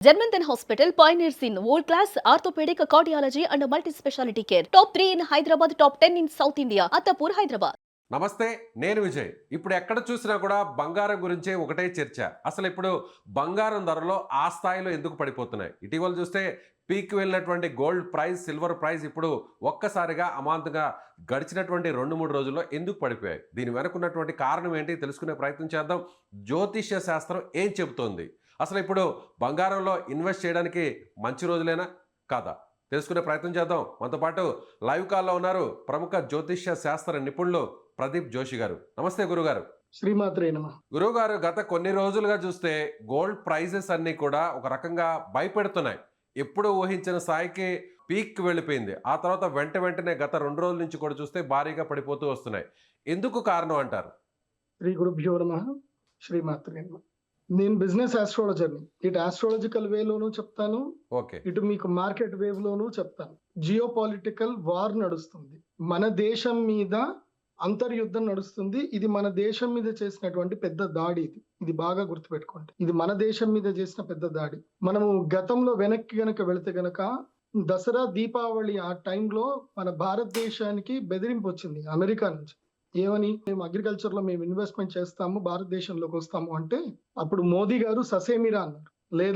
Janmanthan Hospital pioneers in world-class orthopedic, cardiology and multi-specialty care. Top 3 in Hyderabad, top 10 in South India. Attapur, Hyderabad. నమస్తే, నేను విజయ్. ఇప్పుడు ఎక్కడ చూసినా కూడా బంగారం గురించే ఒకటే చర్చ. అసలు ఇప్పుడు బంగారం ధరలో ఆ స్థాయిలో ఎందుకు పడిపోతున్నాయి? ఇటీవల చూస్తే పీక్ వెళ్ళినటువంటి గోల్డ్ ప్రైస్, సిల్వర్ ప్రైస్ ఇప్పుడు ఒక్కసారిగా అమాంతంగా గడిచినటువంటి 2-3 రోజుల్లో ఎందుకు పడిపోయాయి? దీని వెనక ఉన్నటువంటి కారణం ఏంటి తెలుసుకునే ప్రయత్నం చేద్దాం. జ్యోతిష్య శాస్త్రం ఏం చెబుతోంది? అసలు ఇప్పుడు బంగారంలో ఇన్వెస్ట్ చేయడానికి మంచి రోజులేనా కాదా తెలుసుకునే ప్రయత్నం చేద్దాం. మనతో పాటు లైవ్ కాల్లో ఉన్నారు ప్రముఖ జ్యోతిష్య శాస్త్ర నిపుణులు ప్రదీప్ జోషి గారు. నమస్తే గురుగారు. శ్రీమాత్రే నమః. గురుగారు, గత కొన్ని రోజులుగా చూస్తే గోల్డ్ ప్రైజెస్ అన్నీ కూడా ఒక రకంగా భయపెడుతున్నాయి. ఎప్పుడు ఊహించిన స్థాయికి పీక్ వెళ్ళిపోయింది. ఆ తర్వాత వెంటనే గత 2 రోజుల నుంచి కూడా చూస్తే భారీగా పడిపోతూ వస్తున్నాయి. ఎందుకు కారణం అంటారు? శ్రీ గురుభ్యో నమః. శ్రీమాత్రే నమః. నేను బిజినెస్ ఆస్ట్రాలజర్ని. ఇటు ఆస్ట్రాలజికల్ వేలోనూ చెప్తాను, ఓకే, ఇటు మీకు మార్కెట్ వేవ్ లోనూ చెప్తాను. జియో పొలిటికల్ వార్ నడుస్తుంది, మన దేశం మీద అంతర్యుద్ధం నడుస్తుంది. ఇది మన దేశం మీద చేసినటువంటి పెద్ద దాడి. ఇది బాగా గుర్తుపెట్టుకోండి. ఇది మన దేశం మీద చేసిన పెద్ద దాడి. మనము గతంలో వెనక్కి గనక వెళితే గనక దసరా, దీపావళి ఆ టైంలో మన భారతదేశానికి బెదిరింపు వచ్చింది అమెరికా నుంచి. ఏమని? మేము అగ్రికల్చర్ లో మేము ఇన్వెస్ట్మెంట్ చేస్తాము, భారతదేశంలోకి వస్తాము అంటే అప్పుడు మోదీ గారు ససేమిరా అన్నారు.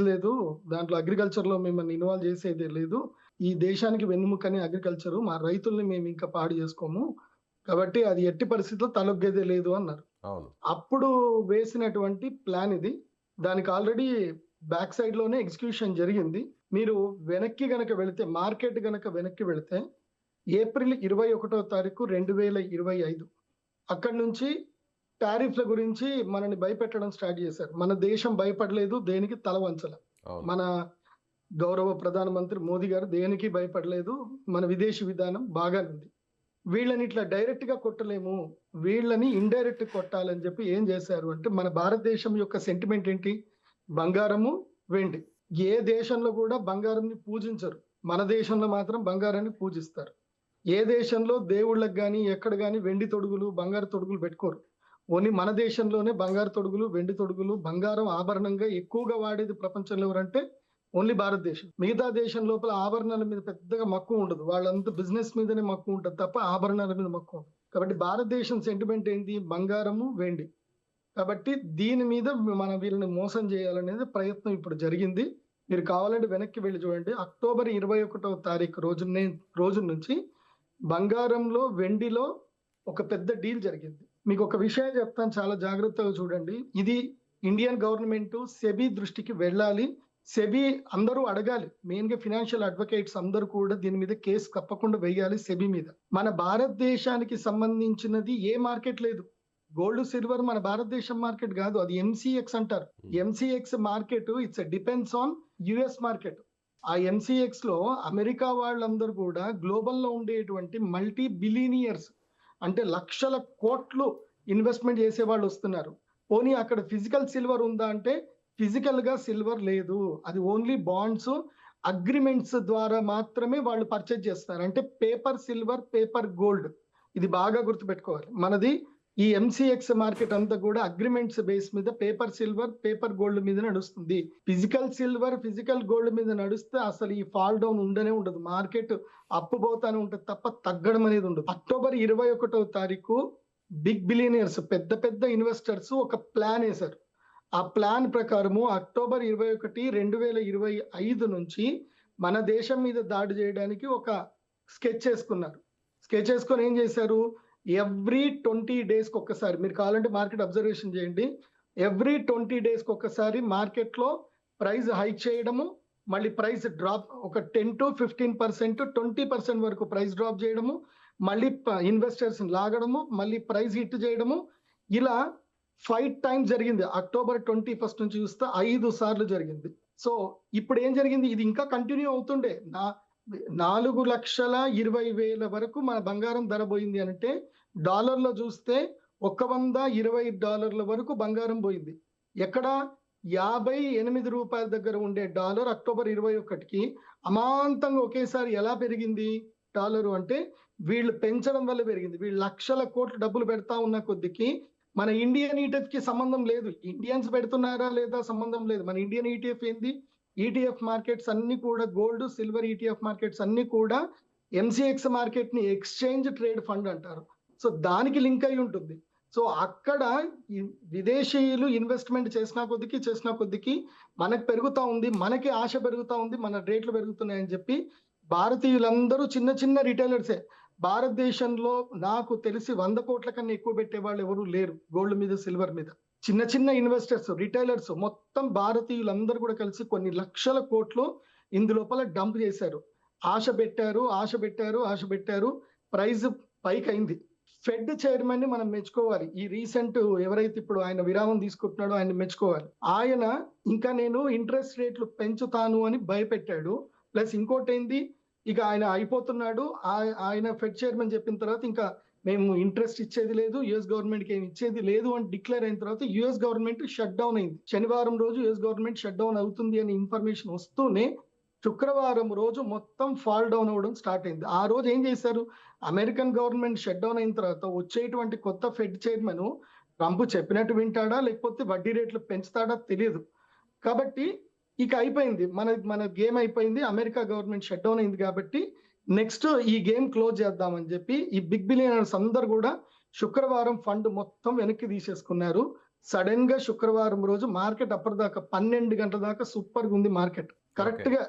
లేదు, దాంట్లో అగ్రికల్చర్ లో మిమ్మల్ని ఇన్వాల్వ్ చేసేదే లేదు. ఈ దేశానికి వెన్నుముకని అగ్రికల్చర్, మా రైతుల్ని మేము ఇంకా పాడు చేసుకోము, కాబట్టి అది ఎట్టి పరిస్థితుల్లో తలొగ్గేదే లేదు అన్నారు. అప్పుడు వేసినటువంటి ప్లాన్ ఇది. దానికి ఆల్రెడీ బ్యాక్ సైడ్ లోనే ఎగ్జిక్యూషన్ జరిగింది. మీరు వెనక్కి గనక వెళితే, మార్కెట్ గనక వెనక్కి వెళితే ఏప్రిల్ 21వ తారీఖు 2025 అక్కడి నుంచి టారిఫ్ల గురించి మనని భయపెట్టడం స్టార్ట్ చేశారు. మన దేశం భయపడలేదు, దేనికి తల వంచల. మన గౌరవ ప్రధానమంత్రి మోదీ గారు దేనికి భయపడలేదు. మన విదేశీ విధానం బాగానే ఉంది. వీళ్ళని ఇట్లా డైరెక్ట్ గా కొట్టలేము, వీళ్ళని ఇండైరెక్ట్ కొట్టాలని చెప్పి ఏం చేశారు అంటే, మన భారతదేశం యొక్క సెంటిమెంట్ ఏంటి? బంగారము, వెండి. ఏ దేశంలో కూడా బంగారంని పూజించరు, మన దేశంలో మాత్రం బంగారాన్ని పూజిస్తారు. ఏ దేశంలో దేవుళ్ళకి కానీ ఎక్కడ కానీ వెండి తొడుగులు, బంగారు తొడుగులు పెట్టుకోరు. ఓన్లీ మన దేశంలోనే బంగారు తొడుగులు, వెండి తొడుగులు, బంగారం ఆభరణంగా ఎక్కువగా వాడేది ప్రపంచంలో ఎవరంటే ఓన్లీ భారతదేశం. మిగతా దేశం లోపల ఆభరణాల మీద పెద్దగా మక్కువ ఉండదు, వాళ్ళంతా బిజినెస్ మీదనే మక్కువ ఉంటుంది తప్ప ఆభరణాల మీద మక్కువ ఉండదు. కాబట్టి భారతదేశం సెంటిమెంట్ ఏంటి? బంగారము, వెండి. కాబట్టి దీని మీద మనం వీళ్ళని మోసం చేయాలనేది ప్రయత్నం ఇప్పుడు జరిగింది. మీరు కావాలంటే వెనక్కి వెళ్ళి చూడండి. అక్టోబర్ 21వ తారీఖు రోజు నుంచి బంగారంలో, వెండిలో ఒక పెద్ద డీల్ జరిగింది. మీకు ఒక విషయం చెప్తాను, చాలా జాగ్రత్తగా చూడండి. ఇది ఇండియన్ గవర్నమెంట్ సెబీ దృష్టికి వెళ్ళాలి. సెబీ అందరూ అడగాలి. మెయిన్ గా ఫినాన్షియల్ అడ్వకేట్స్ అందరూ కూడా దీని మీద కేసు తప్పకుండా వేయాలి సెబీ మీద. మన భారతదేశానికి సంబంధించినది ఏ మార్కెట్ లేదు. గోల్డ్, సిల్వర్ మన భారతదేశం మార్కెట్ కాదు, అది ఎంసీఎక్స్ అంటారు. MCX market it's depends on US market. ఆ ఎంసీఎక్స్ లో అమెరికా వాళ్ళందరూ కూడా గ్లోబల్ లో ఉండేటువంటి మల్టీ బిలియనియర్స్, అంటే లక్షల కోట్లు ఇన్వెస్ట్మెంట్ చేసే వాళ్ళు వస్తున్నారు. పోనీ అక్కడ ఫిజికల్ సిల్వర్ ఉందా అంటే ఫిజికల్ గా సిల్వర్ లేదు. అది ఓన్లీ బాండ్స్, అగ్రిమెంట్స్ ద్వారా మాత్రమే వాళ్ళు పర్చేజ్ చేస్తారు. అంటే పేపర్ సిల్వర్, పేపర్ గోల్డ్. ఇది బాగా గుర్తుపెట్టుకోవాలి. మనది ఈ ఎంసీఎక్స్ మార్కెట్ అంతా కూడా అగ్రిమెంట్స్ బేస్ మీద పేపర్ సిల్వర్, పేపర్ గోల్డ్ మీద నడుస్తుంది. ఫిజికల్ సిల్వర్, ఫిజికల్ గోల్డ్ మీద నడుస్తే అసలు ఈ ఫాల్ డౌన్ ఉండనే ఉండదు. మార్కెట్ అప్పు పోతానే ఉంటుంది తప్ప తగ్గడం అనేది ఉండదు. అక్టోబర్ 21వ తారీఖు బిగ్ బిలియనర్స్, పెద్ద పెద్ద ఇన్వెస్టర్స్ ఒక ప్లాన్ వేశారు. ఆ ప్లాన్ ప్రకారము అక్టోబర్ 21, 2025 నుంచి మన దేశం మీద దాడి చేయడానికి ఒక స్కెచ్ వేసుకున్నారు. స్కెచ్ వేసుకొని ఏం చేశారు? ఎవ్రీ 20 డేస్కి ఒక్కసారి, మీరు కావాలంటే మార్కెట్ అబ్జర్వేషన్ చేయండి, ఎవ్రీ 20 డేస్కి ఒక్కసారి మార్కెట్లో ప్రైస్ హైక్ చేయడము, మళ్ళీ ప్రైస్ డ్రాప్, ఒక 10 to 15%, 20% వరకు ప్రైస్ డ్రాప్ చేయడము, మళ్ళీ ఇన్వెస్టర్స్ లాగడము, మళ్ళీ ప్రైస్ హిట్ చేయడము. ఇలా 5 times జరిగింది. అక్టోబర్ 21 నుంచి చూస్తే 5 సార్లు జరిగింది. సో ఇప్పుడు ఏం జరిగింది? ఇది ఇంకా కంటిన్యూ అవుతుండే. 4,20,000 వరకు మన బంగారం ధర పోయింది అంటే, డాలర్లో చూస్తే $120 వరకు బంగారం పోయింది. ఎక్కడ? 58 రూపాయల దగ్గర ఉండే డాలర్ అక్టోబర్ 21కి అమాంతంగా ఒకేసారి ఎలా పెరిగింది డాలరు అంటే, వీళ్ళు పెంచడం వల్ల పెరిగింది. వీళ్ళు లక్షల కోట్లు డబ్బులు పెడతా ఉన్న కొద్దికి మన ఇండియన్ ఈటీఎఫ్ కి సంబంధం లేదు. ఇండియన్స్ పెడుతున్నారా లేదా సంబంధం లేదు. మన ఇండియన్ ఈటీఎఫ్ ఏంది? ఈటీఎఫ్ మార్కెట్స్ అన్ని కూడా గోల్డ్ సిల్వర్ ఈటీఎఫ్ మార్కెట్స్ అన్ని కూడా ఎంసీఎక్స్ మార్కెట్ ని ఎక్స్చేంజ్ ట్రేడ్ ఫండ్ అంటారు. సో దానికి లింక్ అయి ఉంటుంది. సో అక్కడ ఈ విదేశీయులు ఇన్వెస్ట్మెంట్ చేసిన కొద్దికి మనకు పెరుగుతా ఉంది, మనకి ఆశ పెరుగుతా ఉంది, మన రేట్లు పెరుగుతున్నాయని చెప్పి భారతీయులందరూ చిన్న చిన్న రిటైలర్సే. భారతదేశంలో నాకు తెలిసి 100 కోట్ల కన్నా ఎక్కువ పెట్టే వాళ్ళు ఎవరు లేరు గోల్డ్ మీద సిల్వర్ మీద. చిన్న చిన్న ఇన్వెస్టర్స్ రిటైలర్స్ మొత్తం భారతీయులందరూ కూడా కలిసి కొన్ని లక్షల కోట్లు ఇందులోపల డంప్ చేశారు. ఆశ పెట్టారు, ప్రైస్ పైకి అయింది. ఫెడ్ చైర్మన్ ని మనం మెచ్చుకోవాలి. ఈ రీసెంట్ ఎవరైతే ఇప్పుడు ఆయన విరామం తీసుకుంటున్నాడో ఆయన మెచ్చుకోవాలి. ఆయన ఇంకా నేను ఇంట్రెస్ట్ రేట్లు పెంచుతాను అని భయపెట్టాడు. ప్లస్ ఇంకోటి ఏంది, ఇక ఆయన అయిపోతున్నాడు. ఆయన ఫెడ్ చైర్మన్ చెప్పిన తర్వాత ఇంకా మేము ఇంట్రెస్ట్ ఇచ్చేది లేదు, యుఎస్ గవర్నమెంట్ కి ఏమి ఇచ్చేది లేదు అని డిక్లేర్ అయిన తర్వాత యుఎస్ గవర్నమెంట్ షట్ డౌన్ అయింది. శనివారం రోజు యుఎస్ గవర్నమెంట్ షట్ డౌన్ అవుతుంది అని ఇన్ఫర్మేషన్ వస్తూనే శుక్రవారం రోజు మొత్తం ఫాల్ డౌన్ అవ్వడం స్టార్ట్ అయింది. ఆ రోజు ఏం చేశారు, అమెరికన్ గవర్నమెంట్ షట్ డౌన్ అయిన తర్వాత వచ్చేటువంటి కొత్త ఫెడ్ చైర్మన్ ట్రంప్ చెప్పినట్టు వింటాడా లేకపోతే వడ్డీ రేట్లు పెంచుతాడా తెలియదు. కాబట్టి ఇక అయిపోయింది, మన గేమ్ అయిపోయింది. అమెరికా గవర్నమెంట్ షట్ డౌన్ అయింది కాబట్టి నెక్స్ట్ ఈ గేమ్ క్లోజ్ చేద్దామని చెప్పి ఈ బిగ్ బిలియనర్స్ అందరు కూడా శుక్రవారం ఫండ్ మొత్తం వెనక్కి తీసేసుకున్నారు. సడన్ గా శుక్రవారం రోజు మార్కెట్ అప్పటిదాకా 12 గంటల దాకా సూపర్ గా ఉంది మార్కెట్. కరెక్ట్ గా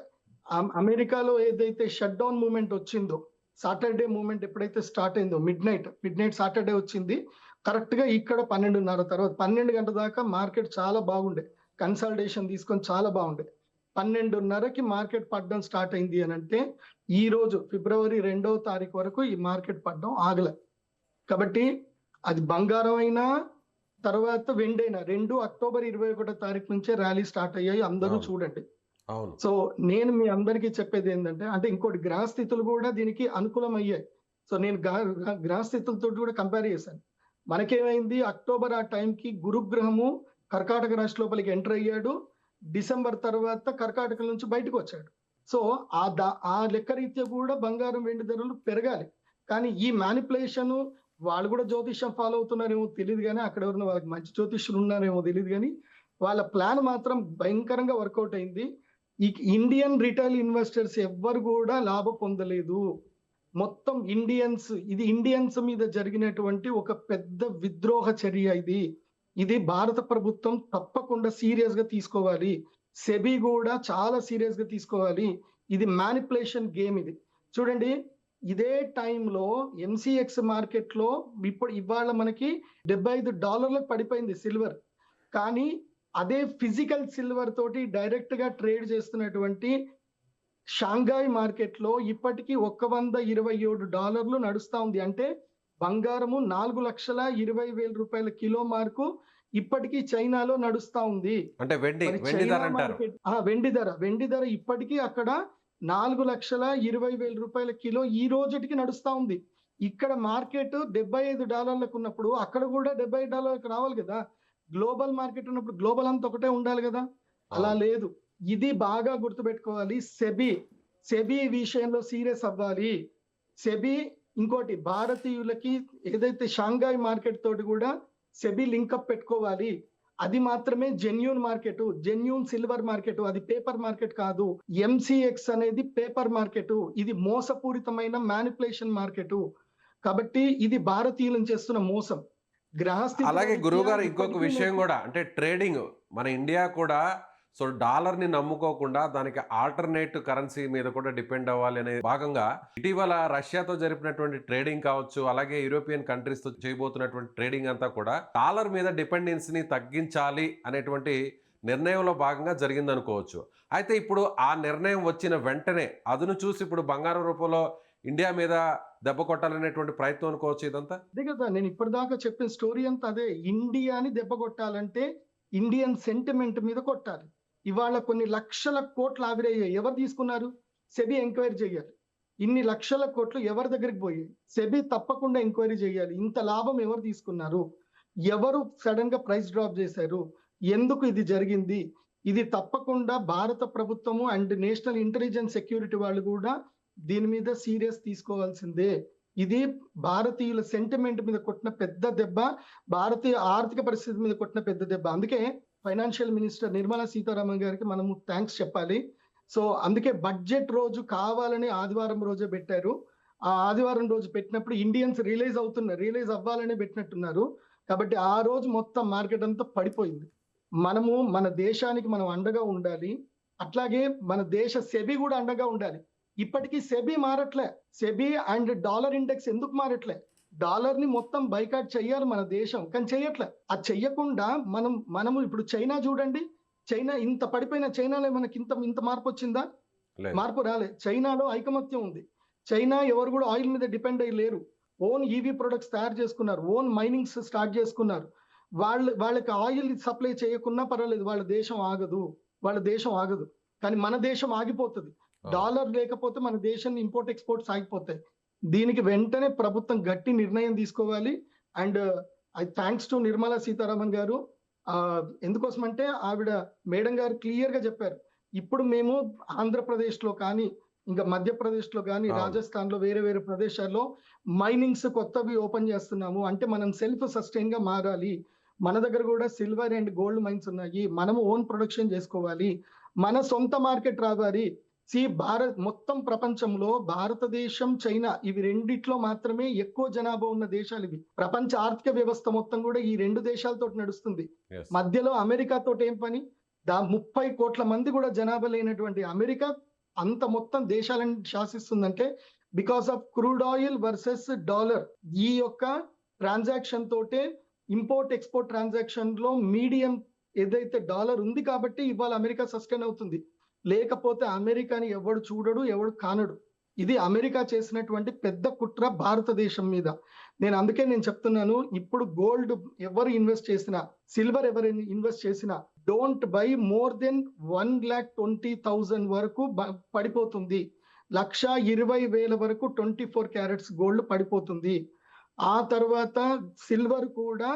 అమెరికాలో ఏదైతే షట్ డౌన్ మూమెంట్ వచ్చిందో, సాటర్డే మూమెంట్ ఎప్పుడైతే స్టార్ట్ అయిందో మిడ్ నైట్ సాటర్డే వచ్చింది. కరెక్ట్ గా ఇక్కడ 12:30 తర్వాత 12 గంటల దాకా మార్కెట్ చాలా బాగుండే, కన్సల్టేషన్ తీసుకొని చాలా బాగుండే. 12:30కి మార్కెట్ పడడం స్టార్ట్ అయింది అని అంటే ఈ రోజు ఫిబ్రవరి 2వ తారీఖు వరకు ఈ మార్కెట్ పడడం ఆగలే. కాబట్టి అది బంగారం అయినా తర్వాత వెండి అయినా రెండు అక్టోబర్ 21వ తారీఖు నుంచే ర్యాలీ స్టార్ట్ అయ్యాయి. అందరూ చూడండి. సో నేను మీ అందరికీ చెప్పేది ఏంటంటే, అంటే ఇంకోటి గ్రహ స్థితులు కూడా దీనికి అనుకూలం అయ్యాయి. సో నేను గ్రహ స్థితులతో కూడా కంపేర్ చేశాను. మనకేమైంది, అక్టోబర్ ఆ టైంకి గురుగ్రహము కర్కాటక రాశి లోపలికి ఎంటర్ అయ్యాడు. డిసెంబర్ తర్వాత కర్కాటక నుంచి బయటకు వచ్చాడు. సో ఆ లెక్క రీత్యా కూడా బంగారం వెండి ధరలు పెరగాలి. కానీ ఈ మ్యానిపులేషన్ వాళ్ళు కూడా జ్యోతిష్యం ఫాలో అవుతున్నారేమో తెలియదు, కానీ అక్కడ ఎవరైనా వాళ్ళకి మంచి జ్యోతిష్యులు ఉన్నారేమో తెలియదు, కానీ వాళ్ళ ప్లాన్ మాత్రం భయంకరంగా వర్కౌట్ అయింది. ఈ ఇండియన్ రిటైల్ ఇన్వెస్టర్స్ ఎవ్వరు కూడా లాభం పొందలేదు. మొత్తం ఇండియన్స్ మీద జరిగినటువంటి ఒక పెద్ద విద్రోహ చర్య ఇది భారత ప్రభుత్వం తప్పకుండా సీరియస్ గా తీసుకోవాలి. సెబీ కూడా చాలా సీరియస్ గా తీసుకోవాలి. ఇది మ్యానిపులేషన్ గేమ్. ఇది చూడండి, ఇదే టైంలో ఎంసీఎక్స్ మార్కెట్ లో ఇవాళ మనకి $75 పడిపోయింది సిల్వర్. కానీ అదే ఫిజికల్ సిల్వర్ తోటి డైరెక్ట్ గా ట్రేడ్ చేస్తున్నటువంటి షాంఘాయ్ మార్కెట్ లో ఇప్పటికీ $127 నడుస్తా ఉంది. అంటే బంగారము 4,20,000 రూపాయల కిలో ఇప్పటికీ చైనాలో నడుస్తా ఉంది. అంటే వెండి ధర ఇప్పటికీ అక్కడ 4,20,000 రూపాయల కిలో ఈ రోజుకి నడుస్తా ఉంది. ఇక్కడ మార్కెట్ $75 ఉన్నప్పుడు అక్కడ కూడా $75 రావాలి కదా. గ్లోబల్ మార్కెట్ ఉన్నప్పుడు గ్లోబల్ అంతా ఒకటే ఉండాలి కదా, అలా లేదు. ఇది బాగా గుర్తుపెట్టుకోవాలి. సెబీ విషయంలో సీరియస్ అవ్వాలి. సెబీ ఇంకోటి భారతీయులకి ఏదైతే షాంఘాయ్ మార్కెట్ తోటి కూడా సెబీ లింకప్ పెట్టుకోవాలి. అది మాత్రమే genuine market, genuine silver market, అది పేపర్ మార్కెట్ కాదు. ఎంసీఎక్స్ అనేది పేపర్ మార్కెట్, ఇది మోసపూరితమైన మ్యానిపులేషన్ మార్కెట్. కాబట్టి ఇది భారతీయులను చేస్తున్న మోసం. అలాగే గురువు గారు ఇంకొక విషయం కూడా, అంటే ట్రేడింగ్ మన ఇండియా కూడా సో డాలర్ని నమ్ముకోకుండా దానికి ఆల్టర్నేటివ్ కరెన్సీ మీద కూడా డిపెండ్ అవ్వాలి అనే భాగంగా ఇటీవల రష్యాతో జరిపినటువంటి ట్రేడింగ్ కావచ్చు, అలాగే యూరోపియన్ కంట్రీస్ తో చేయబోతున్నటువంటి ట్రేడింగ్ అంతా కూడా డాలర్ మీద డిపెండెన్సీని తగ్గించాలి అనేటువంటి నిర్ణయంలో భాగంగా జరిగింది అనుకోవచ్చు. అయితే ఇప్పుడు ఆ నిర్ణయం వచ్చిన వెంటనే అదును చూసి ఇప్పుడు బంగారం రూపంలో ఇండియా మీద దెబ్బ కొట్టాలనేటువంటి ప్రయత్నం అనుకోవచ్చు ఇదంతా. అదే కదా నేను ఇప్పటిదాకా చెప్పిన స్టోరీ అంతా అదే. ఇండియాని దెబ్బ కొట్టాలంటే ఇండియన్ సెంటిమెంట్ మీద కొట్టాలి. ఇవాళ కొన్ని లక్షల కోట్లు ఆవిరయ్యాయి. ఎవరు తీసుకున్నారు? సెబీ ఎంక్వైరీ చేయాలి. ఇన్ని లక్షల కోట్లు ఎవరి దగ్గరికి పోయాయి? సెబీ తప్పకుండా ఎంక్వైరీ చేయాలి. ఇంత లాభం ఎవరు తీసుకున్నారు? ఎవరు సడన్ గా ప్రైస్ డ్రాప్ చేశారు? ఎందుకు ఇది జరిగింది? ఇది తప్పకుండా భారత ప్రభుత్వము అండ్ నేషనల్ ఇంటెలిజెన్స్ సెక్యూరిటీ వాళ్ళు కూడా దీని మీద సీరియస్ తీసుకోవాల్సిందే. ఇది భారతీయుల సెంటిమెంట్ మీద కొట్టిన పెద్ద దెబ్బ, భారతీయ ఆర్థిక పరిస్థితి మీద కొట్టిన పెద్ద దెబ్బ. అందుకే ఫైనాన్షియల్ మినిస్టర్ నిర్మలా సీతారామన్ గారికి మనము థ్యాంక్స్ చెప్పాలి. సో అందుకే బడ్జెట్ రోజు కావాలని ఆదివారం రోజే పెట్టారు. ఆ ఆదివారం రోజు పెట్టినప్పుడు ఇండియన్స్ రియలైజ్ అవ్వాలని పెట్టినట్టున్నారు. కాబట్టి ఆ రోజు మొత్తం మార్కెట్ అంతా పడిపోయింది. మనము మన దేశానికి మనం అండగా ఉండాలి. అట్లాగే మన దేశ సెబీ కూడా అండగా ఉండాలి. ఇప్పటికీ సెబీ మారట్లే. సెబీ అండ్ డాలర్ ఇండెక్స్ ఎందుకు మారట్లే? డాలర్ ని మొత్తం బైకాట్ చెయ్యాలి మన దేశం, కానీ చెయ్యట్లే. అది చెయ్యకుండా మనము ఇప్పుడు చైనా చూడండి. చైనా ఇంత పడిపోయిన చైనాలో మనకి ఇంత మార్పు వచ్చిందా? మార్పు రాలే. చైనాలో ఐకమత్యం ఉంది. చైనా ఎవరు కూడా ఆయిల్ మీద డిపెండ్ అయ్యి లేరు. ఓన్ ఈవీ ప్రొడక్ట్స్ తయారు చేసుకున్నారు. ఓన్ మైనింగ్స్ స్టార్ట్ చేసుకున్నారు. వాళ్ళకి ఆయిల్ సప్లై చేయకున్నా పర్వాలేదు, వాళ్ళ దేశం ఆగదు. కానీ మన దేశం ఆగిపోతుంది. డాలర్ లేకపోతే మన దేశం ఇంపోర్ట్ ఎక్స్పోర్ట్స్ ఆగిపోతాయి. దీనికి వెంటనే ప్రభుత్వం గట్టి నిర్ణయం తీసుకోవాలి. And thanks to Nirmala Sitharaman గారు. ఎందుకోసం అంటే ఆవిడ మేడం గారు క్లియర్ గా చెప్పారు. ఇప్పుడు మేము ఆంధ్రప్రదేశ్ లో కానీ, ఇంకా మధ్యప్రదేశ్ లో కానీ, రాజస్థాన్ లో వేరే ప్రదేశాల్లో మైనింగ్స్ కొత్తవి ఓపెన్ చేస్తున్నాము. అంటే మనం సెల్ఫ్ సస్టైన్ గా మారాలి. మన దగ్గర కూడా సిల్వర్ అండ్ గోల్డ్ మైన్స్ ఉన్నాయి. మనము ఓన్ ప్రొడక్షన్ చేసుకోవాలి. మన సొంత మార్కెట్ రావాలి. మొత్తం ప్రపంచంలో భారతదేశం, చైనా ఇవి రెండిట్లో మాత్రమే ఎక్కువ జనాభా ఉన్న దేశాలు ఇవి. ప్రపంచ ఆర్థిక వ్యవస్థ మొత్తం కూడా ఈ 2 దేశాలతో నడుస్తుంది. మధ్యలో అమెరికా తోటి ఏం పని? 30 కోట్ల మంది కూడా జనాభా లేనటువంటి అమెరికా అంత మొత్తం దేశాలను శాసిస్తుందంటే because of crude oil versus dollar. ఈ యొక్క ట్రాన్సాక్షన్ తోటే ఇంపోర్ట్ ఎక్స్పోర్ట్ ట్రాన్సాక్షన్ లో మీడియం ఏదైతే డాలర్ ఉంది కాబట్టి ఇవాళ అమెరికా సస్టైన్ అవుతుంది. లేకపోతే అమెరికాని ఎవడు చూడడు, ఎవడు కానడు. ఇది అమెరికా చేసినటువంటి పెద్ద కుట్ర భారతదేశం మీద. అందుకే నేను చెప్తున్నాను, ఇప్పుడు గోల్డ్ ఎవరు ఇన్వెస్ట్ చేసినా, సిల్వర్ ఎవరు ఇన్వెస్ట్ చేసినా డోంట్ బై మోర్ దెన్ 1,20,000 వరకు పడిపోతుంది. 1,20,000 వరకు 24 క్యారెట్స్ గోల్డ్ పడిపోతుంది. ఆ తర్వాత సిల్వర్ కూడా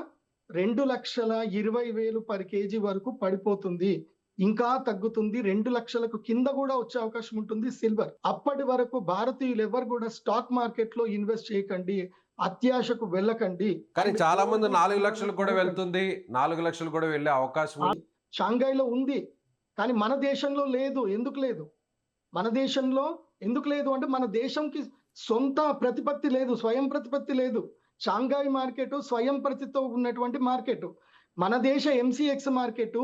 2,20,000 పర్ కేజీ వరకు పడిపోతుంది. ఇంకా తగ్గుతుంది. 2 లక్షలకు కింద కూడా వచ్చే అవకాశం ఉంటుంది సిల్వర్. అప్పటి వరకు భారతీయులు ఎవరు కూడా స్టాక్ మార్కెట్ లో ఇన్వెస్ట్ చేయకండి, అత్యాశకు వెళ్ళకండి. కానీ చాలా మంది 4 లక్షలు కూడా వెళ్తుంది, 4 లక్షలు కూడా వెళ్ళే అవకాశం షాంఘైలో ఉంది. కానీ మన దేశంలో లేదు. ఎందుకు లేదు? మన దేశంలో ఎందుకు లేదు అంటే మన దేశంకి సొంత ప్రతిపత్తి లేదు, స్వయం ప్రతిపత్తి లేదు. షాంఘై మార్కెట్ స్వయం ప్రతితో ఉన్నటువంటి మార్కెట్. మన దేశ ఎంసీఎక్స్ మార్కెట్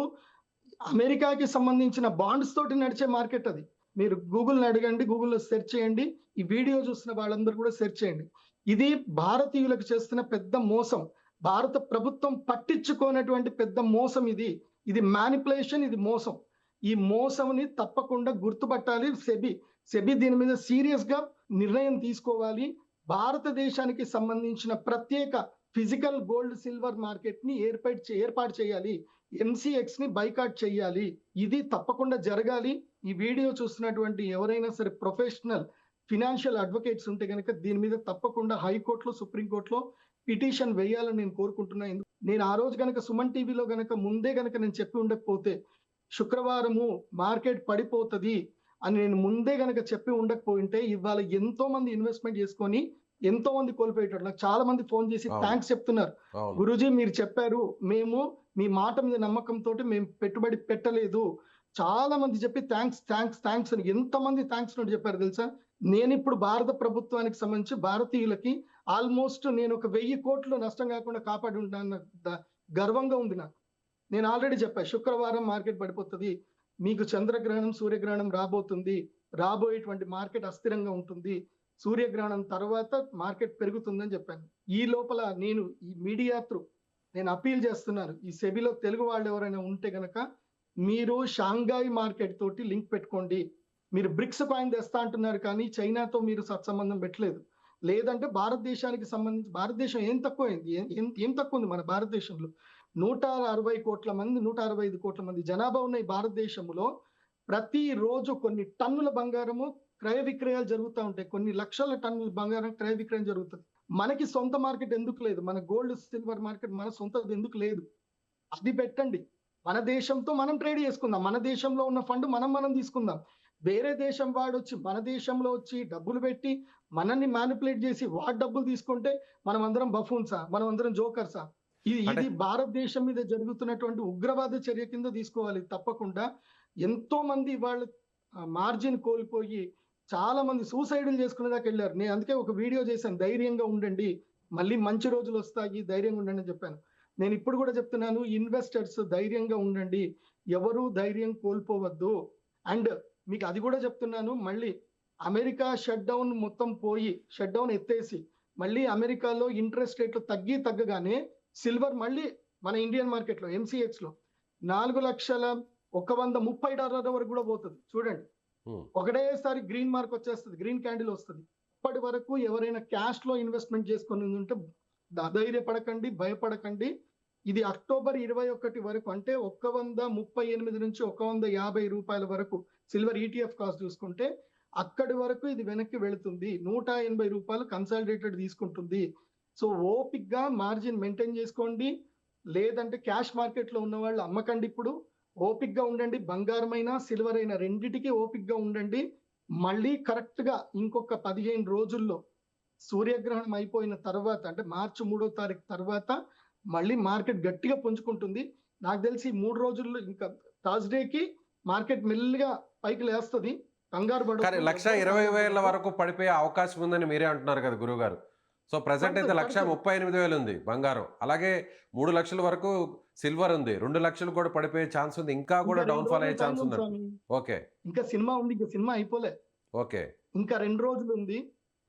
అమెరికాకి సంబంధించిన బాండ్స్ తోటి నడిచే మార్కెట్ అది. మీరు గూగుల్ని అడగండి, గూగుల్లో సెర్చ్ చేయండి. ఈ వీడియో చూస్తున్న వాళ్ళందరూ కూడా సెర్చ్ చేయండి. ఇది భారతీయులకు చేస్తున్న పెద్ద మోసం. భారత ప్రభుత్వం పట్టించుకోనటువంటి పెద్ద మోసం ఇది. ఇది మ్యానిపులేషన్, ఇది మోసం. ఈ మోసంని తప్పకుండా గుర్తుపట్టాలి. సెబీ దీని మీద సీరియస్ గా నిర్ణయం తీసుకోవాలి. భారతదేశానికి సంబంధించిన ప్రత్యేక ఫిజికల్ గోల్డ్ సిల్వర్ మార్కెట్ ని ఏర్పాటు చేయాలి. ఎంసీఎక్స్ ని బైకాట్ చేయాలి. ఇది తప్పకుండా జరగాలి. ఈ వీడియో చూస్తున్నటువంటి ఎవరైనా సరే ప్రొఫెషనల్ ఫినాన్షియల్ అడ్వకేట్స్ ఉంటే గనక దీని మీద తప్పకుండా హైకోర్టులో, సుప్రీంకోర్టులో పిటిషన్ వేయాలని నేను కోరుకుంటున్నాను. నేను ఆ రోజు గనక సుమన్ టీవీలో గనక ముందే గనక నేను చెప్పి ఉండకపోతే, శుక్రవారము మార్కెట్ పడిపోతుంది అని నేను ముందే గనక చెప్పి ఉండకపోయింటే ఇవాళ ఎంతో మంది ఇన్వెస్ట్మెంట్ చేసుకొని ఎంతో మంది కోల్పోయేటట్టు. నాకు చాలా మంది ఫోన్ చేసి థ్యాంక్స్ చెప్తున్నారు. గురూజీ మీరు చెప్పారు, మేము మీ మాట మీద నమ్మకంతో మేము పెట్టుబడి పెట్టలేదు. చాలా మంది చెప్పి థ్యాంక్స్ అని ఎంతమంది థ్యాంక్స్ నోటి చెప్పారు తెలుసా? నేను ఇప్పుడు భారత ప్రభుత్వానికి సంబంధించి భారతీయులకి ఆల్మోస్ట్ నేను ఒక 1,000 కోట్లు నష్టం కాకుండా కాపాడి ఉంటాను గర్వంగా ఉంది నాకు. నేను ఆల్రెడీ చెప్పాను, శుక్రవారం మార్కెట్ పడిపోతుంది, మీకు చంద్రగ్రహణం, సూర్యగ్రహణం రాబోతుంది, రాబోయేటువంటి మార్కెట్ అస్థిరంగా ఉంటుంది, సూర్యగ్రహణం తర్వాత మార్కెట్ పెరుగుతుందని చెప్పాను. ఈ లోపల నేను ఈ మీడియా త్రూ నేను అపీల్ చేస్తున్నాను, ఈ సెబీలో తెలుగు వాళ్ళు ఎవరైనా ఉంటే గనక మీరు షాంఘై మార్కెట్ తోటి లింక్ పెట్టుకోండి. మీరు బ్రిక్స్ కాయిన్ తెస్తా అంటున్నారు కానీ చైనాతో మీరు సత్సంబంధం పెట్టలేదు. లేదంటే భారతదేశానికి సంబంధించి భారతదేశం ఏం తక్కువైంది? ఏం తక్కువ ఉంది మన భారతదేశంలో? 160 కోట్ల మంది, 165 కోట్ల మంది జనాభా ఉన్న ఈ భారతదేశంలో ప్రతిరోజు కొన్ని టన్నుల బంగారము క్రయ విక్రయాలు జరుగుతూ ఉంటాయి. కొన్ని లక్షల టన్నుల బంగారం క్రయ విక్రయం జరుగుతుంది. మనకి సొంత మార్కెట్ ఎందుకు లేదు? మన గోల్డ్ సిల్వర్ మార్కెట్ మన సొంతది ఎందుకు లేదు? అది పెట్టండి. మన దేశంతో మనం ట్రేడ్ చేసుకుందాం. మన దేశంలో ఉన్న ఫండ్ మనం తీసుకుందాం. వేరే దేశం వాడు వచ్చి మన దేశంలో వచ్చి డబ్బులు పెట్టి మనల్ని మ్యానిపులేట్ చేసి వాడు డబ్బులు తీసుకుంటే మనం అందరం బఫూన్సా? మనం అందరం జోకర్సా? అంటే ఇది భారతదేశం మీద జరుగుతున్నటువంటి ఉగ్రవాద చర్య కింద తీసుకోవాలి తప్పకుండా. ఎంతో మంది వాళ్ళు మార్జిన్ కోల్పోయి చాలా మంది సూసైడ్లు చేసుకునే దాకా వెళ్ళారు. నేను అందుకే ఒక వీడియో చేశాను, ధైర్యంగా ఉండండి, మళ్ళీ మంచి రోజులు వస్తాయి, ధైర్యంగా ఉండండి అని చెప్పాను. నేను ఇప్పుడు కూడా చెప్తున్నాను, ఇన్వెస్టర్స్ ధైర్యంగా ఉండండి, ఎవరు ధైర్యం కోల్పోవద్దు. అండ్ మీకు అది కూడా చెప్తున్నాను, మళ్ళీ అమెరికా షట్ డౌన్ మొత్తం పోయి షట్ డౌన్ ఎత్తేసి మళ్ళీ అమెరికాలో ఇంట్రెస్ట్ రేట్లు తగ్గగానే సిల్వర్ మళ్ళీ మన ఇండియన్ మార్కెట్లో MCX లో $4,130 వరకు కూడా పోతుంది. చూడండి, ఒకటేసారి గ్రీన్ మార్క్ వచ్చేస్తుంది, గ్రీన్ క్యాండిల్ వస్తుంది. ఇప్పటి వరకు ఎవరైనా క్యాష్ లో ఇన్వెస్ట్మెంట్ చేసుకుని ఉంటే ధైర్యపడకండి, భయపడకండి. ఇది అక్టోబర్ 21 వరకు, అంటే 138 నుంచి 150 రూపాయల వరకు సిల్వర్ ETF కాస్ట్ చూసుకుంటే అక్కడి వరకు ఇది వెనక్కి వెళుతుంది. 180 రూపాయలు కన్సాలిడేటెడ్ తీసుకుంటుంది. సో ఓపిక్ గా మార్జిన్ మెయింటైన్ చేసుకోండి, లేదంటే క్యాష్ మార్కెట్ లో ఉన్న వాళ్ళు అమ్మకండి. ఇప్పుడు ఓపిక్ గా ఉండండి, బంగారం అయినా సిల్వర్ అయినా రెండిటికి ఓపిక్ గా ఉండండి. మళ్ళీ కరెక్ట్ గా ఇంకొక 15 రోజుల్లో సూర్యగ్రహణం అయిపోయిన తర్వాత, అంటే మార్చి 3వ తారీఖు తర్వాత మళ్ళీ మార్కెట్ గట్టిగా పుంజుకుంటుంది. నాకు తెలిసి 3 రోజుల్లో ఇంకా థర్స్డేకి మార్కెట్ మెల్లిగా పైకి లేస్తుంది. కంగారు కానీ పడకండి. 1,20,000 వరకు పడిపోయే అవకాశం ఉందని మీరే అంటున్నారు కదా గురువు గారు. సో ప్రజెంట్ అయితే పడుతుంది. 1,38,000 ఉంది బంగారం, అలాగే 3 లక్షల వరకు సిల్వర్ ఉంది, 2 లక్షలు కూడా పడిపోయే ఛాన్స్ ఉంది, ఇంకా కూడా ఇంకా 2 డౌన్ ఫాల్ అయ్యే రోజులు ఛాన్స్ టైం ఉంది ఉంది. స్వామి. ఓకే ఇంకా సినిమా ఉంది, ఇంకా సినిమా అయిపోలే, ఓకే ఇంకా 2 రోజులు ఉంది.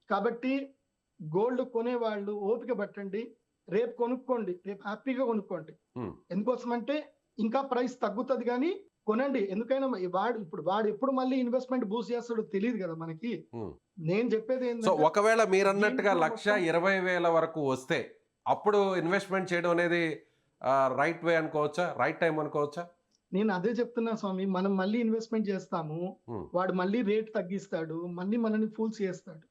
కాబట్టి గోల్డ్ కొనేవాళ్ళు ఓపిక పట్టండి, రేపు కొనుక్కోండి, రేపు హ్యాపీగా కొనుక్కోండి. Hmm. ఎందుకోసం అంటే ఇంకా ప్రైస్ తగ్గుతుంది, కానీ కొనండి. ఎందుకైనా వాడు ఎప్పుడు మళ్ళీ ఇన్వెస్ట్మెంట్ బూస్ట్ చేస్తాడో తెలియదు కదా మనకి. Hmm. నేను చెప్పేది సో ఏంటంటే ఒకవేళ మీరు అన్నట్టుగా దీంట్లో 1,20,000 వరకు వస్తే అప్పుడు ఇన్వెస్ట్మెంట్ చేయడం అనేది రైట్ వే అనుకోవచ్చా, రైట్ టైం అనుకోవచ్చా? నేను అదే చెప్తున్నా స్వామి, మనం మళ్ళీ ఇన్వెస్ట్మెంట్ చేస్తాము, Hmm. వాడు మళ్ళీ రేట్ తగ్గిస్తాడు, మళ్ళీ మనని ఫూల్స్ చేస్తాడు.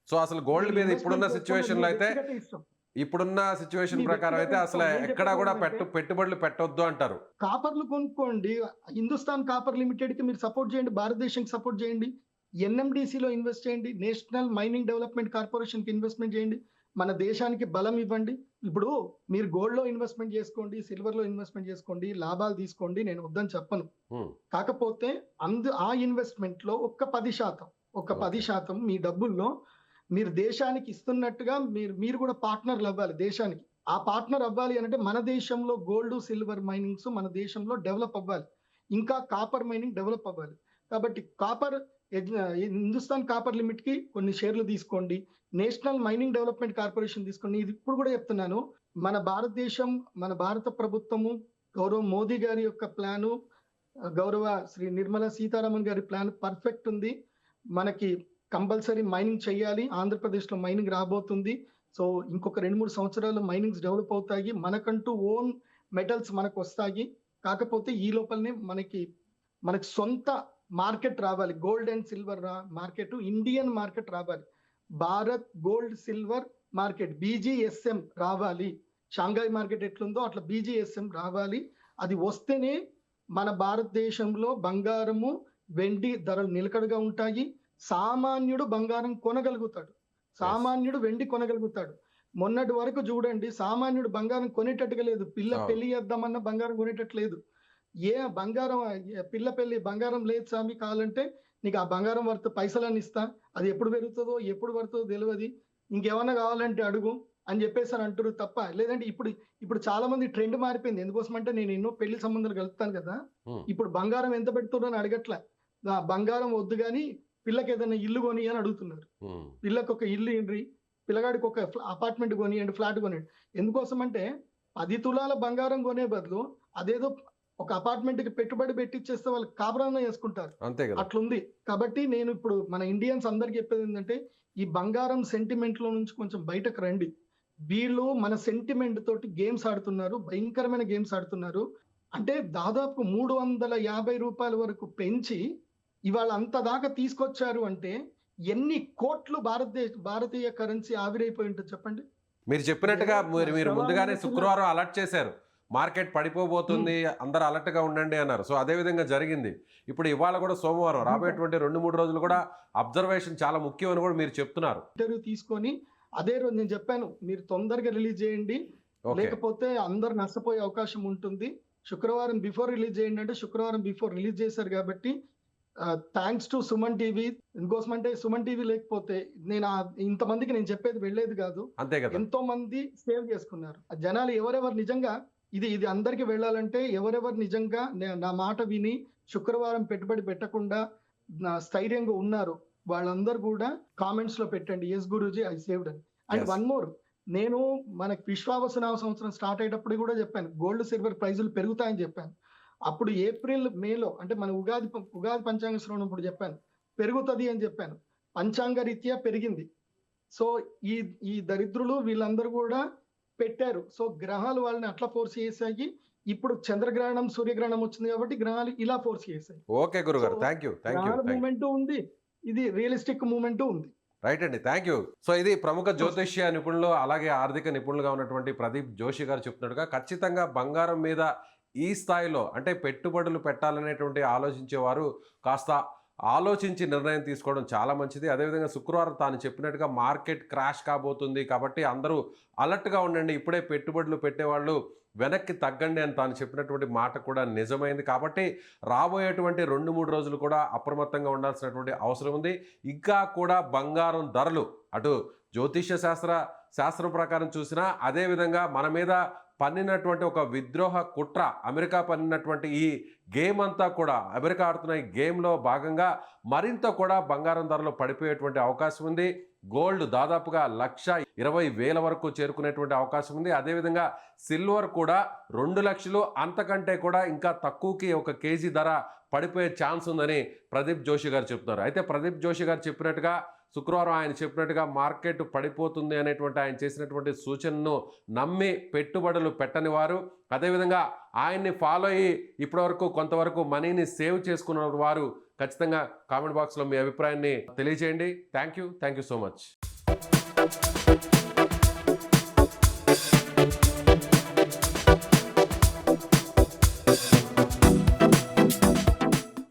సో అసలు గోల్డ్ మీద ఇప్పుడున్న సిచ్యువేషన్ లో అయితే, ఇష్టం. ఇప్పుడున్న సిచ్యువేషన్ మీ ప్రకారం అయితే వ్యక్తిగత అసలు ఇష్టం. ఏం ఎక్కడా కూడా చెప్పాలంటే పెట్టుబడులు పెట్టొద్దు అంటారు. కాపర్లు కొనుక్కోండి, హిందుస్థాన్ కాపర్ లిమిటెడ్ కి మీరు సపోర్ట్ చేయండి, భారతదేశానికి సపోర్ట్ చేయండి, NMDC లో ఇన్వెస్ట్ చేయండి, నేషనల్ మైనింగ్ డెవలప్మెంట్ కార్పొరేషన్ కి ఇన్వెస్ట్మెంట్ చేయండి, మన దేశానికి బలం ఇవ్వండి. ఇప్పుడు మీరు గోల్డ్ లో ఇన్వెస్ట్మెంట్ చేసుకోండి, సిల్వర్ లో ఇన్వెస్ట్మెంట్ చేసుకోండి, లాభాలు తీసుకోండి, నేను వద్దని చెప్పను. Hmm. కాకపోతే ఆ ఇన్వెస్ట్మెంట్ లో ఒక 10% మీ డబ్బుల్లో మీరు దేశానికి ఇస్తున్నట్టుగా మీరు కూడా పార్ట్నర్లు అవ్వాలి దేశానికి. ఆ పార్ట్నర్ అవ్వాలి అంటే మన దేశంలో గోల్డ్ సిల్వర్ మైనింగ్స్ మన దేశంలో డెవలప్ అవ్వాలి, ఇంకా కాపర్ మైనింగ్ డెవలప్ అవ్వాలి. కాబట్టి హిందుస్థాన్ కాపర్ లిమిట్ కి కొన్ని షేర్లు తీసుకోండి, నేషనల్ మైనింగ్ డెవలప్మెంట్ కార్పొరేషన్ తీసుకోండి. ఇది ఇప్పుడు కూడా చెప్తున్నాను, మన భారతదేశం, మన భారత ప్రభుత్వము, గౌరవ మోదీ గారి యొక్క ప్లాను, గౌరవ శ్రీ నిర్మలా సీతారామన్ గారి ప్లాన్ పర్ఫెక్ట్ ఉంది. మనకి కంపల్సరీ మైనింగ్ చేయాలి, ఆంధ్రప్రదేశ్లో మైనింగ్ రాబోతుంది. సో ఇంకొక 2-3 సంవత్సరాలు మైనింగ్స్ డెవలప్ అవుతాయి, మనకంటూ ఓన్ మెటల్స్ మనకు వస్తాయి. కాకపోతే ఈ లోపలనే మనకి సొంత మార్కెట్ రావాలి, gold and silver market, Indian market రావాలి, Bharat gold silver market BGSM రావాలి. షాంఘాయ్ మార్కెట్ ఎట్లుందో అట్లా BGSM రావాలి. అది వస్తేనే మన భారతదేశంలో బంగారము వెండి ధరలు నిలకడగా ఉంటాయి, సామాన్యుడు బంగారం కొనగలుగుతాడు, సామాన్యుడు వెండి కొనగలుగుతాడు. మొన్నటి వరకు చూడండి, సామాన్యుడు బంగారం కొనేటట్టుగా లేదు, పెళ్లి చేద్దామన్నా బంగారం కొనేటట్లేదు. బంగారం లేదు స్వామి, కావాలంటే నీకు ఆ బంగారం వర్త్ పైసలని ఇస్తా, అది ఎప్పుడు పెరుగుతుందో ఎప్పుడు పడుతుందో తెలియదు, ఇంకేమన్నా కావాలంటే అడుగు అని చెప్పేసి అంటారు తప్ప. లేదంటే ఇప్పుడు చాలా మంది ట్రెండ్ మారిపోయింది. ఎందుకోసం అంటే నేను ఎన్నో పెళ్లి సంబంధాలు కలుపుతాను కదా, ఇప్పుడు బంగారం ఎంత పెడుతున్నారు అని అడగట్లే, బంగారం వద్దు కానీ పిల్లకి ఏదైనా ఇల్లు కొని అని అడుగుతున్నారు. పిల్లకి ఒక ఇల్లు ఏంటి, పిల్లగాడికి ఒక అపార్ట్మెంట్ కొనియండి, ఫ్లాట్ కొనియండి. ఎందుకోసం అంటే 10 తులాల బంగారం కొనే బదులు అదేదో ఒక అపార్ట్మెంట్ కి పెట్టుబడి పెట్టిచ్చేస్తే వాళ్ళు కాపురాన్న చేసుకుంటారు, అట్లుంది. కాబట్టి నేను ఇప్పుడు మన ఇండియన్స్ అందరికి చెప్పేది ఏంటంటే, ఈ బంగారం సెంటిమెంట్ లో నుంచి కొంచెం బయటకు రండి. వీళ్ళు మన సెంటిమెంట్ తోటి గేమ్స్ ఆడుతున్నారు, భయంకరమైన గేమ్స్ ఆడుతున్నారు. అంటే దాదాపు 350 రూపాయల వరకు పెంచి ఇవాళ అంత దాకా తీసుకొచ్చారు అంటే ఎన్ని కోట్లు భారతీయ కరెన్సీ ఆవిరైపోయి ఉంటుంది చెప్పండి. మీరు చెప్పినట్టుగా మీరు ముందుగానే శుక్రవారం అలర్ట్ చేశారు, మార్కెట్ పడిపోబోతుంది, అందరూ అలర్ట్ గా ఉండండి అన్నారు. సో అదే విధంగా జరిగింది. ఇప్పుడు ఇవాళ కూడా సోమవారం, రాబోయేటువంటి 2-3 రోజులు కూడా అబ్జర్వేషన్ చాలా ముఖ్యం అని కూడా మీరు చెప్తున్నారు. ఇంటర్వ్యూ తీసుకొని అదే రోజు నేను చెప్పాను, మీరు తొందరగా రిలీజ్ చేయండి, ఓకే. లేకపోతే అందరు నష్టపోయే అవకాశం ఉంటుంది. శుక్రవారం బిఫోర్ రిలీజ్ చేయండి అంటే శుక్రవారం బిఫోర్ రిలీజ్ చేశారు కాబట్టి థ్యాంక్స్ టు సుమన్ టీవీ. ఇందుకోసం అంటే సుమన్ టీవీ లేకపోతే ఇంతమందికి నేను చెప్పేది వెళ్ళేది కాదు. అంతే కదా. ఎంతో మంది సేవ్ చేసుకున్నారు. ఆ జనాలు ఎవరెవరు నిజంగా ఇది అందరికి వెళ్ళాలంటే ఎవరెవరు నిజంగా నా మాట విని శుక్రవారం పెట్టుబడి పెట్టకుండా స్థైర్యంగా ఉన్నారు వాళ్ళందరూ కూడా కామెంట్స్ లో పెట్టండి ఎస్ గురూజీ ఐ సేవ్డ్ అని. And Yes. వన్ మోర్, నేను మనకి విశ్వావసనామ సంవత్సరం స్టార్ట్ అయ్యేటప్పుడు కూడా చెప్పాను గోల్డ్ సిల్వర్ ప్రైజులు పెరుగుతాయని చెప్పాను. అప్పుడు ఏప్రిల్ మేలో అంటే మన ఉగాది పంచాంగ శ్రవణం ఇప్పుడు చెప్పాను పెరుగుతుంది అని చెప్పాను. పంచాంగ రీత్యా పెరిగింది. సో ఈ దరిద్రులు వీళ్ళందరూ కూడా పెట్టారు. సో గ్రహాలు వాళ్ళని అట్లా ఫోర్స్ చేసాయి. ఇప్పుడు చంద్రగ్రహణం సూర్యగ్రహణం వచ్చింది కాబట్టి గ్రహాలు ఇలా ఫోర్స్ చేసాయి. ఓకే గురుగారు, So, థ్యాంక్ యూ. గ్రహాల మూమెంట్ ఉంది, ఇది రియలిస్టిక్ మూమెంట్ ఉంది. రైట్ అండి, థ్యాంక్ యూ. సో ఇది ప్రముఖ జ్యోతిష్య నిపుణులు అలాగే ఆర్థిక నిపుణులుగా ఉన్నటువంటి ప్రదీప్ జోషి గారు చెప్తున్నట్టుగా ఖచ్చితంగా బంగారం మీద ఈ స్థాయిలో అంటే పెట్టుబడులు పెట్టాలనేటువంటి ఆలోచించేవారు కాస్త ఆలోచించి నిర్ణయం తీసుకోవడం చాలా మంచిది. అదేవిధంగా శుక్రవారం తాను చెప్పినట్టుగా మార్కెట్ క్రాష్ కాబోతుంది కాబట్టి అందరూ అలర్ట్గా ఉండండి, ఇప్పుడే పెట్టుబడులు పెట్టేవాళ్ళు వెనక్కి తగ్గండి అని తాను చెప్పినటువంటి మాట కూడా నిజమైంది. కాబట్టి రాబోయేటువంటి 2-3 రోజులు కూడా అప్రమత్తంగా ఉండాల్సినటువంటి అవసరం ఉంది. ఇంకా కూడా బంగారం ధరలు అటు జ్యోతిష్య శాస్త్రం ప్రకారం చూసినా అదేవిధంగా మన మీద పన్నినటువంటి ఒక విద్రోహ కుట్ర, అమెరికా పన్నినటువంటి ఈ గేమ్ అంతా కూడా అమెరికా ఆడుతున్న ఈ గేమ్లో భాగంగా మరింత కూడా బంగారం ధరలు పడిపోయేటువంటి అవకాశం ఉంది. గోల్డ్ దాదాపుగా 1,20,000 వరకు చేరుకునేటువంటి అవకాశం ఉంది. అదేవిధంగా సిల్వర్ కూడా 2 లక్షలు అంతకంటే కూడా ఇంకా తక్కువకి ఒక కేజీ ధర పడిపోయే ఛాన్స్ ఉందని ప్రదీప్ జోషి గారు చెప్తున్నారు. అయితే ప్రదీప్ జోషి గారు చెప్పినట్టుగా శుక్రవారం ఆయన చెప్పినట్టుగా మార్కెట్ పడిపోతుంది అనేటువంటి ఆయన చేసినటువంటి సూచనను నమ్మి పెట్టుబడులు పెట్టని వారు, అదేవిధంగా ఆయన్ని ఫాలో అయ్యి ఇప్పటివరకు కొంతవరకు మనీని సేవ్ చేసుకున్న వారు ఖచ్చితంగా కామెంట్ బాక్స్లో మీ అభిప్రాయాన్ని తెలియజేయండి. Thank you so much.